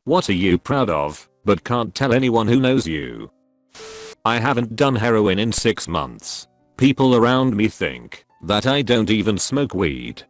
What are you proud of, but can't tell anyone who knows you? I haven't done heroin in 6 months. People around me think that I don't even smoke weed.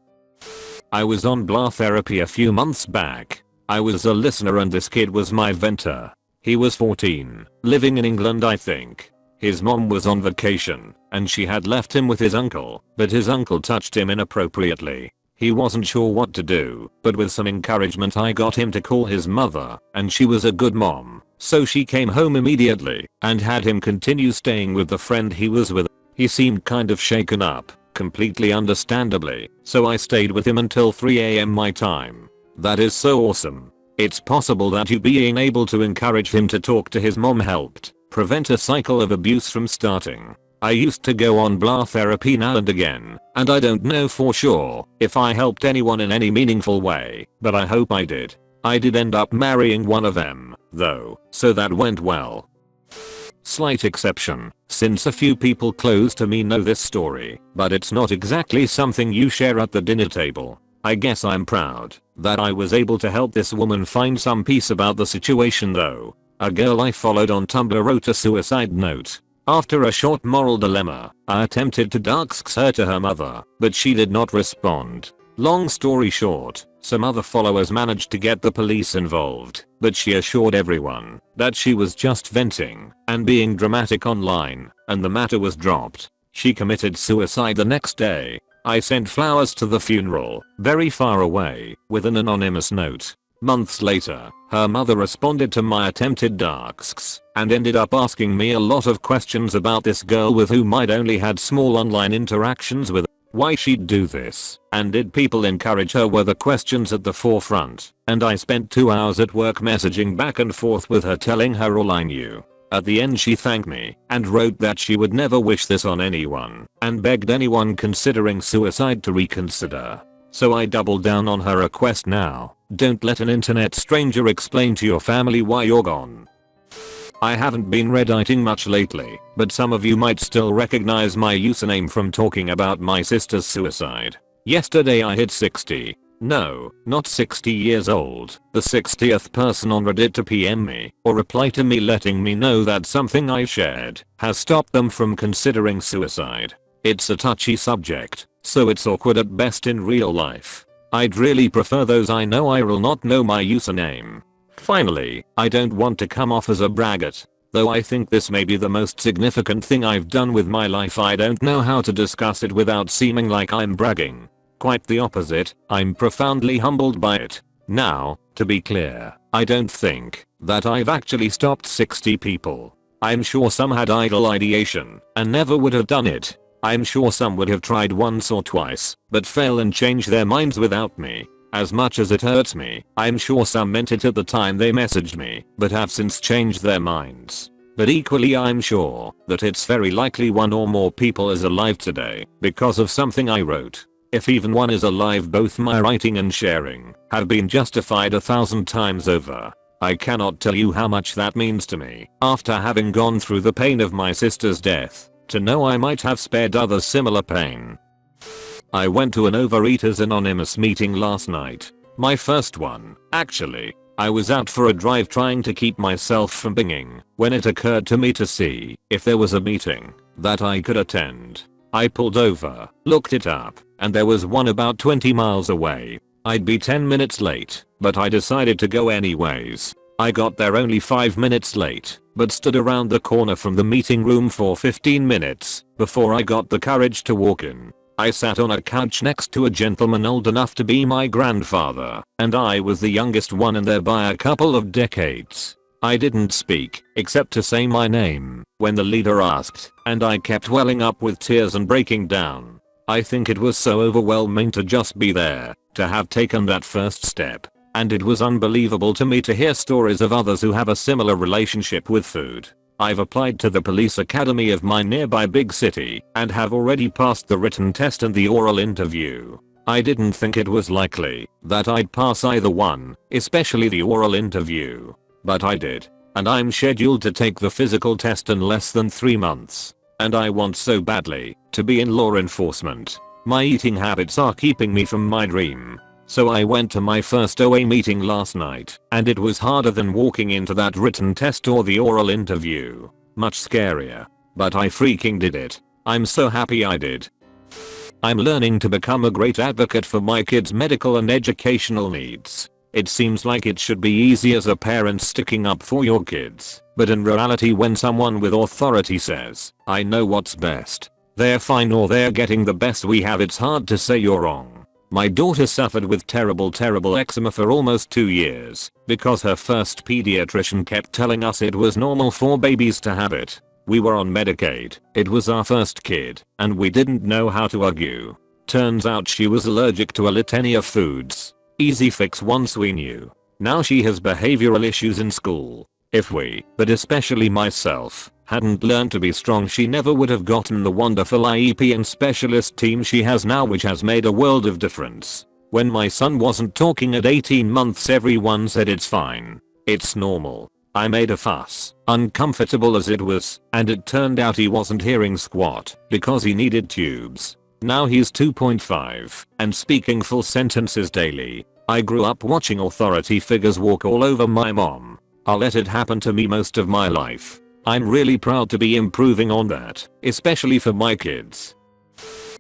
I was on blah therapy a few months back. I was a listener and this kid was my venter. He was 14, living in England I think. His mom was on vacation, and she had left him with his uncle, but his uncle touched him inappropriately. He wasn't sure what to do, but with some encouragement I got him to call his mother, and she was a good mom, so she came home immediately and had him continue staying with the friend he was with. He seemed kind of shaken up, completely understandably, so I stayed with him until 3 AM my time. That is so awesome. It's possible that you being able to encourage him to talk to his mom helped prevent a cycle of abuse from starting. I used to go on blah therapy now and again, and I don't know for sure if I helped anyone in any meaningful way, but I hope I did. I did end up marrying one of them, though, so that went well. Slight exception, since a few people close to me know this story, but it's not exactly something you share at the dinner table. I guess I'm proud that I was able to help this woman find some peace about the situation though. A girl I followed on Tumblr wrote a suicide note. After a short moral dilemma, I attempted to dox her to her mother, but she did not respond. Long story short, some other followers managed to get the police involved, but she assured everyone that she was just venting and being dramatic online, and the matter was dropped. She committed suicide the next day. I sent flowers to the funeral, very far away, with an anonymous note. Months later, her mother responded to my attempted dox and ended up asking me a lot of questions about this girl with whom I'd only had small online interactions with, why she'd do this, and did people encourage her were the questions at the forefront, and I spent 2 hours at work messaging back and forth with her telling her all I knew. At the end she thanked me and wrote that she would never wish this on anyone and begged anyone considering suicide to reconsider. So I doubled down on her request now. Don't let an internet stranger explain to your family why you're gone. I haven't been redditing much lately, but some of you might still recognize my username from talking about my sister's suicide. Yesterday I hit 60. No, not 60 years old. The 60th person on Reddit to PM me or reply to me letting me know that something I shared has stopped them from considering suicide. It's a touchy subject, so it's awkward at best in real life. I'd really prefer those I know I will not know my username. Finally, I don't want to come off as a braggart. Though I think this may be the most significant thing I've done with my life, I don't know how to discuss it without seeming like I'm bragging. Quite the opposite, I'm profoundly humbled by it. Now, to be clear, I don't think that I've actually stopped 60 people. I'm sure some had idle ideation and never would have done it. I'm sure some would have tried once or twice, but fail and change their minds without me. As much as it hurts me, I'm sure some meant it at the time they messaged me, but have since changed their minds. But equally I'm sure that it's very likely one or more people is alive today because of something I wrote. If even one is alive, both my writing and sharing have been justified 1,000 times over. I cannot tell you how much that means to me after having gone through the pain of my sister's death, to know I might have spared others similar pain. I went to an Overeaters Anonymous meeting last night. My first one, actually. I was out for a drive trying to keep myself from binging when it occurred to me to see if there was a meeting that I could attend. I pulled over, looked it up, and there was one about 20 miles away. I'd be 10 minutes late, but I decided to go anyways. I got there only 5 minutes late, but stood around the corner from the meeting room for 15 minutes before I got the courage to walk in. I sat on a couch next to a gentleman old enough to be my grandfather, and I was the youngest one in there by a couple of decades. I didn't speak, except to say my name, when the leader asked, and I kept welling up with tears and breaking down. I think it was so overwhelming to just be there, to have taken that first step. And it was unbelievable to me to hear stories of others who have a similar relationship with food. I've applied to the police academy of my nearby big city and have already passed the written test and the oral interview. I didn't think it was likely that I'd pass either one, especially the oral interview. But I did. And I'm scheduled to take the physical test in less than 3 months. And I want so badly to be in law enforcement. My eating habits are keeping me from my dream. So I went to my first OA meeting last night, and it was harder than walking into that written test or the oral interview. Much scarier. But I freaking did it. I'm so happy I did. I'm learning to become a great advocate for my kids' medical and educational needs. It seems like it should be easy as a parent sticking up for your kids, but in reality when someone with authority says, I know what's best, they're fine or they're getting the best we have, it's hard to say you're wrong. My daughter suffered with terrible eczema for almost 2 years because her first pediatrician kept telling us it was normal for babies to have it. We were on Medicaid, it was our first kid, and we didn't know how to argue. Turns out she was allergic to a litany of foods. Easy fix once we knew. Now she has behavioral issues in school. If we, but especially myself, hadn't learned to be strong, she never would have gotten the wonderful IEP and specialist team she has now, which has made a world of difference. When my son wasn't talking at 18 months, everyone said it's fine. It's normal. I made a fuss, uncomfortable as it was, and it turned out he wasn't hearing squat because he needed tubes. Now he's 2.5 and speaking full sentences daily. I grew up watching authority figures walk all over my mom. I'll let it happen to me most of my life. I'm really proud to be improving on that, especially for my kids.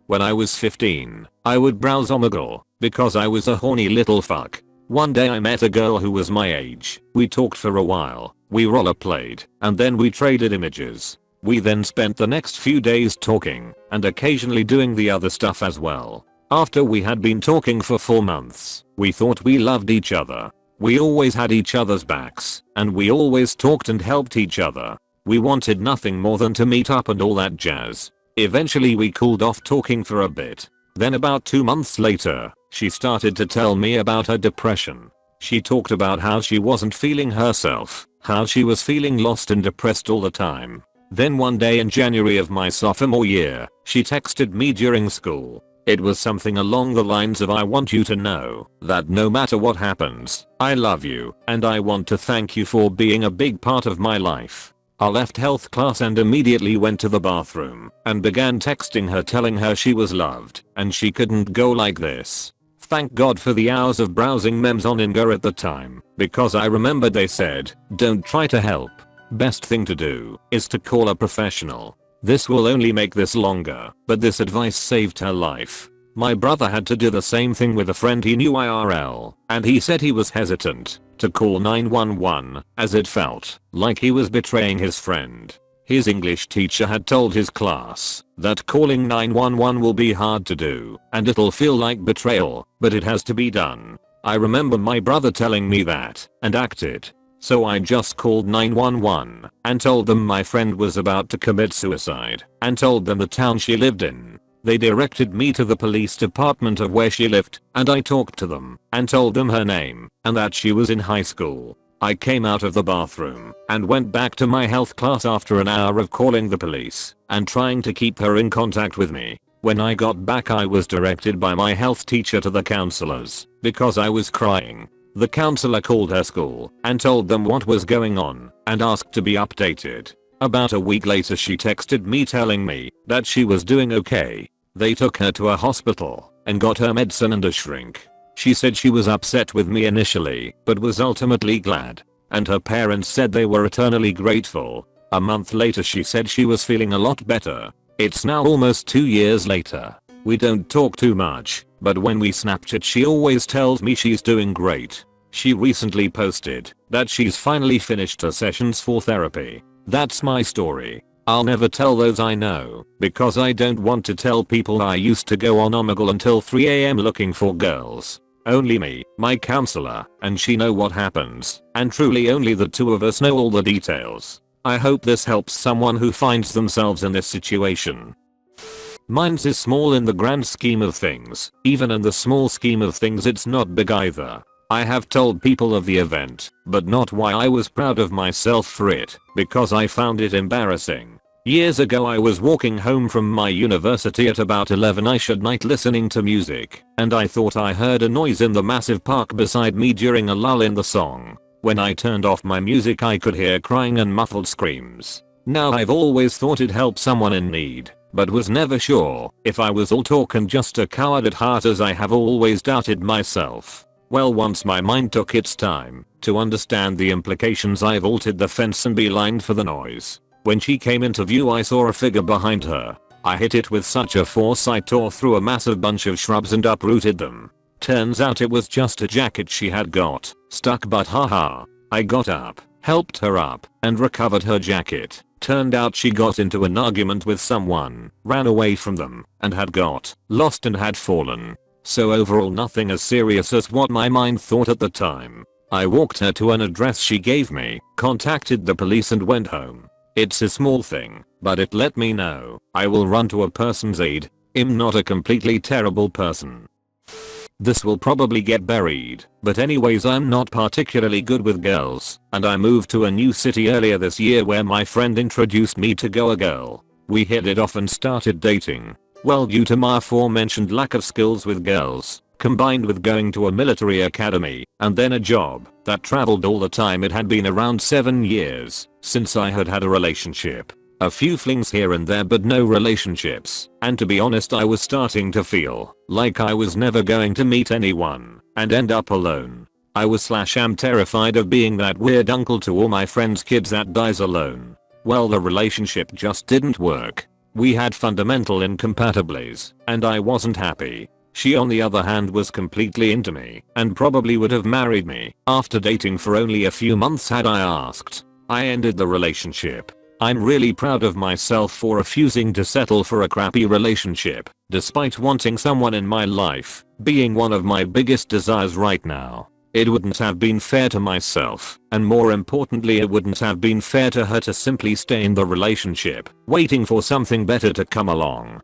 When I was 15, I would browse Omegle because I was a horny little fuck. One day I met a girl who was my age. We talked for a while, we rollerplayed, and then we traded images. We then spent the next few days talking, and occasionally doing the other stuff as well. After we had been talking for 4 months, we thought we loved each other. We always had each other's backs, and we always talked and helped each other. We wanted nothing more than to meet up and all that jazz. Eventually we cooled off talking for a bit. Then about 2 months later, she started to tell me about her depression. She talked about how she wasn't feeling herself, how she was feeling lost and depressed all the time. Then one day in January of my sophomore year, she texted me during school. It was something along the lines of, I want you to know that no matter what happens, I love you, and I want to thank you for being a big part of my life. I left health class and immediately went to the bathroom and began texting her telling her she was loved and she couldn't go like this. Thank God for the hours of browsing memes on Inga at the time, because I remember they said, don't try to help. Best thing to do is to call a professional. This will only make this longer, but this advice saved her life. My brother had to do the same thing with a friend he knew IRL, and he said he was hesitant to call 911 as it felt like he was betraying his friend. His English teacher had told his class that calling 911 will be hard to do and it'll feel like betrayal, but it has to be done. I remember my brother telling me that and acted. So I just called 911 and told them my friend was about to commit suicide and told them the town she lived in. They directed me to the police department of where she lived, and I talked to them and told them her name and that she was in high school. I came out of the bathroom and went back to my health class after an hour of calling the police and trying to keep her in contact with me. When I got back, I was directed by my health teacher to the counselors because I was crying. The counselor called her school and told them what was going on and asked to be updated. About a week later she texted me telling me that she was doing okay. They took her to a hospital and got her medicine and a shrink. She said she was upset with me initially, but was ultimately glad. And her parents said they were eternally grateful. A month later she said she was feeling a lot better. It's now almost 2 years later. We don't talk too much, but when we Snapchat she always tells me she's doing great. She recently posted that she's finally finished her sessions for therapy. That's my story. I'll never tell those I know, because I don't want to tell people I used to go on Omegle until 3 AM looking for girls. Only me, my counselor, and she know what happens, and truly only the two of us know all the details. I hope this helps someone who finds themselves in this situation. Mine's is small in the grand scheme of things. Even in the small scheme of things it's not big either. I have told people of the event, but not why I was proud of myself for it, because I found it embarrassing. Years ago I was walking home from my university at about 11ish at night listening to music, and I thought I heard a noise in the massive park beside me during a lull in the song. When I turned off my music I could hear crying and muffled screams. Now I've always thought it helped someone in need, but was never sure if I was all talk and just a coward at heart, as I have always doubted myself. Well, once my mind took its time to understand the implications, I vaulted the fence and beelined for the noise. When she came into view, I saw a figure behind her. I hit it with such a force I tore through a massive bunch of shrubs and uprooted them. Turns out it was just a jacket she had got stuck, but haha. I got up, helped her up, and recovered her jacket. Turned out she got into an argument with someone, ran away from them, and had got lost and had fallen. So overall nothing as serious as what my mind thought at the time. I walked her to an address she gave me, contacted the police and went home. It's a small thing, but it let me know I will run to a person's aid. I'm not a completely terrible person. This will probably get buried, but anyways, I'm not particularly good with girls, and I moved to a new city earlier this year where my friend introduced me to a girl. We hit it off and started dating. Well, due to my aforementioned lack of skills with girls, combined with going to a military academy and then a job that traveled all the time, it had been around 7 years since I had had a relationship. A few flings here and there, but no relationships, and to be honest, I was starting to feel like I was never going to meet anyone and end up alone. I am terrified of being that weird uncle to all my friends' kids that dies alone. Well, the relationship just didn't work. We had fundamental incompatibilities, and I wasn't happy. She, on the other hand, was completely into me and probably would have married me after dating for only a few months had I asked. I ended the relationship. I'm really proud of myself for refusing to settle for a crappy relationship, despite wanting someone in my life being one of my biggest desires right now. It wouldn't have been fair to myself, and more importantly, it wouldn't have been fair to her to simply stay in the relationship, waiting for something better to come along.